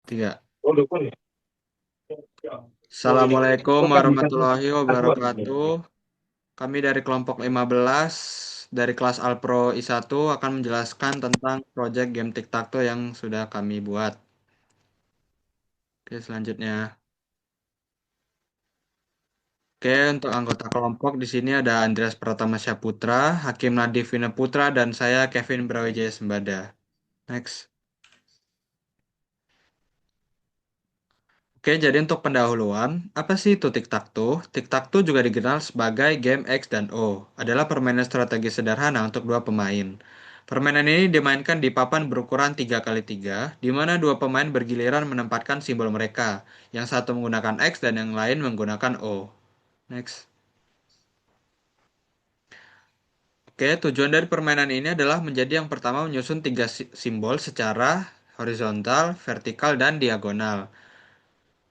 Tiga. Oh, dukun ya? Oh, ini. Assalamualaikum Itu kan bisa tuh warahmatullahi aduan. wabarakatuh. Kami dari kelompok 15 dari kelas Alpro I1 akan menjelaskan tentang proyek game Tic-Tac-Toe yang sudah kami buat. Oke, selanjutnya. Oke, untuk anggota kelompok di sini ada Andreas Pratama Syaputra, Hakim Nadif Vina Putra, dan saya Kevin Brawijaya Sembada. Next. Oke, jadi untuk pendahuluan, apa sih itu tic-tac-toe? Tic-tac-toe juga dikenal sebagai game X dan O, adalah permainan strategi sederhana untuk dua pemain. Permainan ini dimainkan di papan berukuran 3x3, di mana dua pemain bergiliran menempatkan simbol mereka, yang satu menggunakan X dan yang lain menggunakan O. Next. Oke, tujuan dari permainan ini adalah menjadi yang pertama menyusun tiga simbol secara horizontal, vertikal, dan diagonal.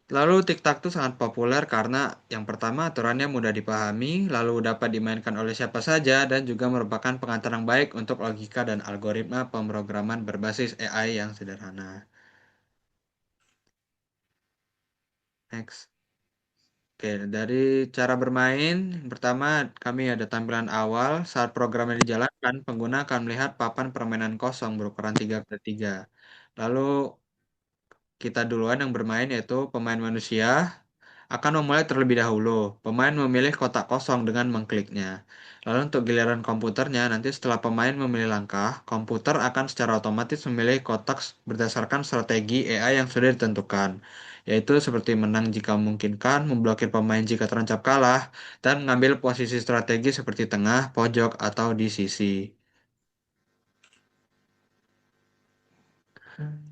Lalu TikTok itu sangat populer karena yang pertama aturannya mudah dipahami, lalu dapat dimainkan oleh siapa saja dan juga merupakan pengantar yang baik untuk logika dan algoritma pemrograman berbasis AI yang sederhana. Next. Oke, dari cara bermain, yang pertama kami ada tampilan awal. Saat programnya dijalankan, pengguna akan melihat papan permainan kosong berukuran 3x3. Lalu kita duluan yang bermain yaitu pemain manusia akan memulai terlebih dahulu. Pemain memilih kotak kosong dengan mengkliknya. Lalu untuk giliran komputernya, nanti setelah pemain memilih langkah, komputer akan secara otomatis memilih kotak berdasarkan strategi AI yang sudah ditentukan. Yaitu seperti menang jika memungkinkan, memblokir pemain jika terancam kalah, dan mengambil posisi strategi seperti tengah, pojok, atau di sisi.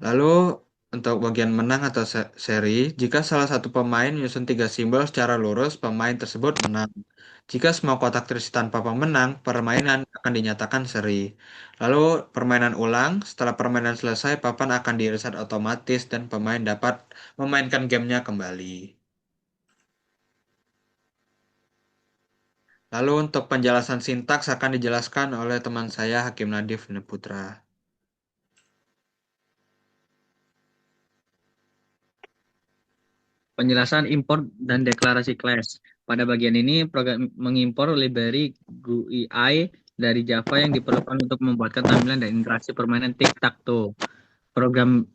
Lalu untuk bagian menang atau seri, jika salah satu pemain menyusun tiga simbol secara lurus, pemain tersebut menang. Jika semua kotak terisi tanpa pemenang, permainan akan dinyatakan seri. Lalu permainan ulang, setelah permainan selesai, papan akan di-reset otomatis dan pemain dapat memainkan gamenya kembali. Lalu untuk penjelasan sintaks akan dijelaskan oleh teman saya Hakim Nadif Putra. Penjelasan import dan deklarasi class. Pada bagian ini, program mengimpor library GUI dari Java yang diperlukan untuk membuatkan tampilan dan interaksi permainan tic-tac-toe. Program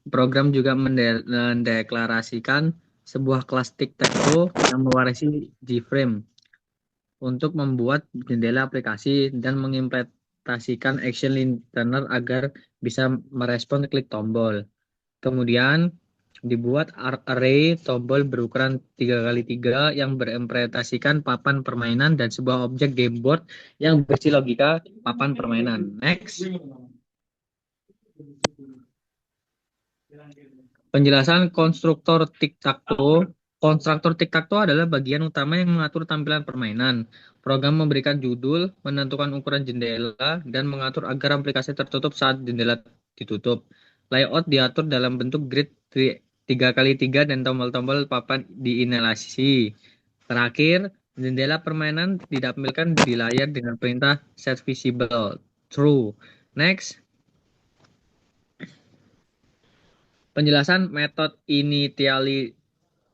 juga mendeklarasikan sebuah kelas tic-tac-toe yang mewarisi JFrame untuk membuat jendela aplikasi dan mengimplementasikan action listener agar bisa merespon klik tombol. Kemudian dibuat array tombol berukuran 3x3 yang berimplementasikan papan permainan dan sebuah objek game board yang berisi logika papan permainan. Next. Penjelasan konstruktor tic-tac-toe. Konstruktor tic-tac-toe adalah bagian utama yang mengatur tampilan permainan. Program memberikan judul, menentukan ukuran jendela, dan mengatur agar aplikasi tertutup saat jendela ditutup. Layout diatur dalam bentuk grid 3x3 dan tombol-tombol papan diinisiasi. Terakhir, jendela permainan ditampilkan di layar dengan perintah set visible true. Next. Penjelasan metode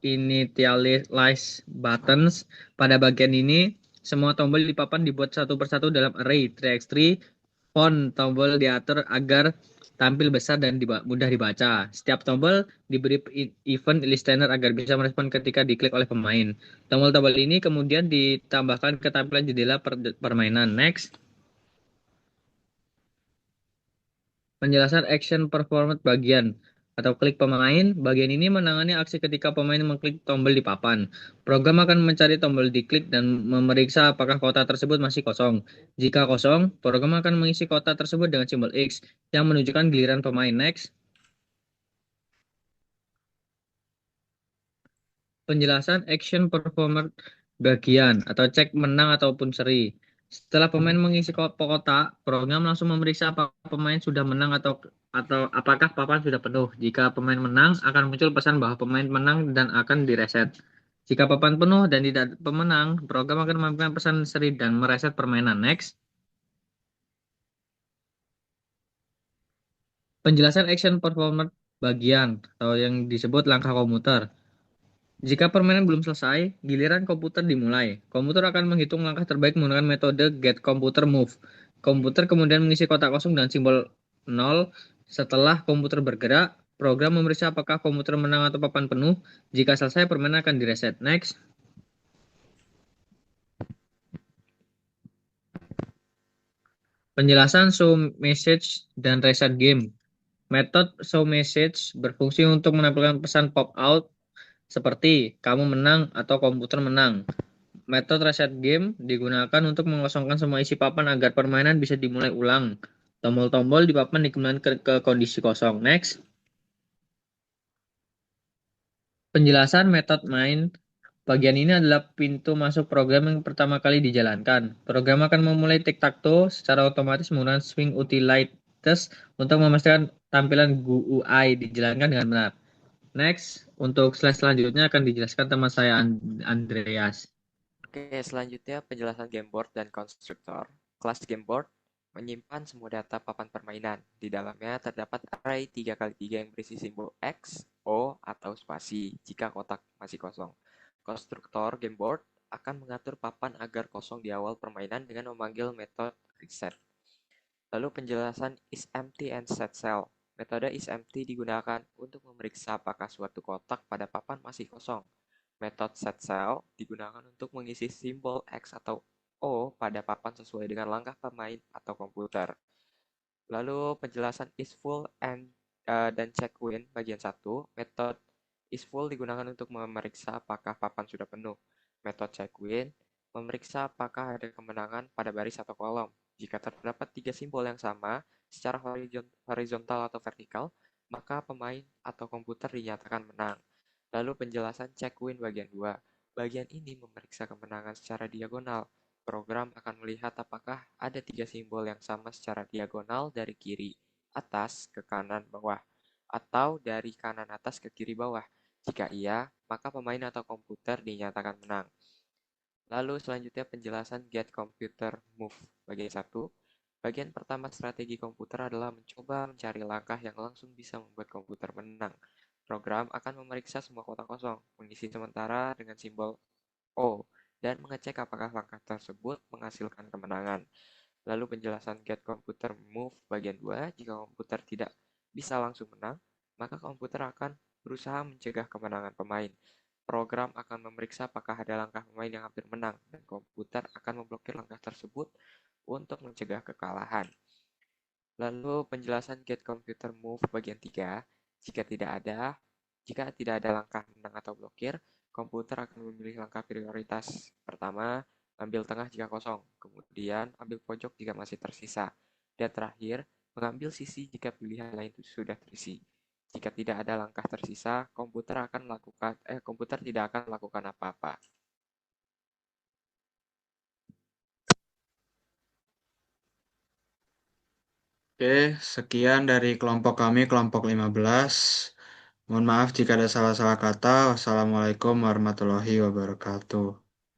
initialize buttons. Pada bagian ini, semua tombol di papan dibuat satu persatu dalam array 3x3. Font tombol diatur agar tampil besar dan mudah dibaca. Setiap tombol diberi event listener agar bisa merespon ketika diklik oleh pemain. Tombol-tombol ini kemudian ditambahkan ke tampilan jendela permainan. Next. Penjelasan action performance bagian atau klik pemain. Bagian ini menangani aksi ketika pemain mengklik tombol di papan. Program akan mencari tombol diklik dan memeriksa apakah kotak tersebut masih kosong. Jika kosong, program akan mengisi kotak tersebut dengan simbol X yang menunjukkan giliran pemain. Next. Penjelasan action performer bagian atau cek menang ataupun seri. Setelah pemain mengisi kotak, program langsung memeriksa apakah pemain sudah menang atau apakah papan sudah penuh. Jika pemain menang, akan muncul pesan bahwa pemain menang dan akan direset. Jika papan penuh dan tidak ada pemenang, program akan memberikan pesan seri dan mereset permainan. Next. Penjelasan action performer bagian atau yang disebut langkah komuter. Jika permainan belum selesai, giliran komputer dimulai. Komputer akan menghitung langkah terbaik menggunakan metode get computer move. Komputer kemudian mengisi kotak kosong dengan simbol 0. Setelah komputer bergerak, program memeriksa apakah komputer menang atau papan penuh. Jika selesai, permainan akan direset. Next. Penjelasan show message dan reset game. Metode show message berfungsi untuk menampilkan pesan pop out seperti kamu menang atau komputer menang. Metode reset game digunakan untuk mengosongkan semua isi papan agar permainan bisa dimulai ulang. Tombol-tombol di papan dikembalikan ke kondisi kosong. Next. Penjelasan metode main. Bagian ini adalah pintu masuk program yang pertama kali dijalankan. Program akan memulai tic-tac-toe secara otomatis menggunakan swing utilities untuk memastikan tampilan GUI dijalankan dengan benar. Next, untuk slide selanjutnya akan dijelaskan teman saya Andreas. Oke, selanjutnya penjelasan gameboard dan konstruktor. Kelas gameboard menyimpan semua data papan permainan. Di dalamnya terdapat array 3x3 yang berisi simbol X, O, atau spasi jika kotak masih kosong. Konstruktor gameboard akan mengatur papan agar kosong di awal permainan dengan memanggil metode reset. Lalu penjelasan isEmpty and setCell. Metode isEmpty digunakan untuk memeriksa apakah suatu kotak pada papan masih kosong. Metode setCell digunakan untuk mengisi simbol X atau O pada papan sesuai dengan langkah pemain atau komputer. Lalu penjelasan isFull dan checkWin bagian 1. Metode isFull digunakan untuk memeriksa apakah papan sudah penuh. Metode checkWin memeriksa apakah ada kemenangan pada baris atau kolom. Jika terdapat 3 simbol yang sama secara horizontal atau vertikal, maka pemain atau komputer dinyatakan menang. Lalu penjelasan check-win bagian 2. Bagian ini memeriksa kemenangan secara diagonal. Program akan melihat apakah ada 3 simbol yang sama secara diagonal dari kiri atas ke kanan bawah, atau dari kanan atas ke kiri bawah. Jika iya, maka pemain atau komputer dinyatakan menang. Lalu selanjutnya penjelasan get computer move bagian 1. Bagian pertama strategi komputer adalah mencoba mencari langkah yang langsung bisa membuat komputer menang. Program akan memeriksa semua kotak kosong, mengisi sementara dengan simbol O, dan mengecek apakah langkah tersebut menghasilkan kemenangan. Lalu penjelasan get computer move bagian 2, jika komputer tidak bisa langsung menang, maka komputer akan berusaha mencegah kemenangan pemain. Program akan memeriksa apakah ada langkah pemain yang hampir menang, dan komputer akan memblokir langkah tersebut untuk mencegah kekalahan. Lalu penjelasan get computer move bagian 3, jika tidak ada langkah menang atau blokir, komputer akan memilih langkah prioritas. Pertama, ambil tengah jika kosong, kemudian ambil pojok jika masih tersisa, dan terakhir, mengambil sisi jika pilihan lain sudah terisi. Jika tidak ada langkah tersisa, komputer tidak akan melakukan apa-apa. Oke, sekian dari kelompok kami, kelompok 15. Mohon maaf jika ada salah-salah kata. Wassalamualaikum warahmatullahi wabarakatuh.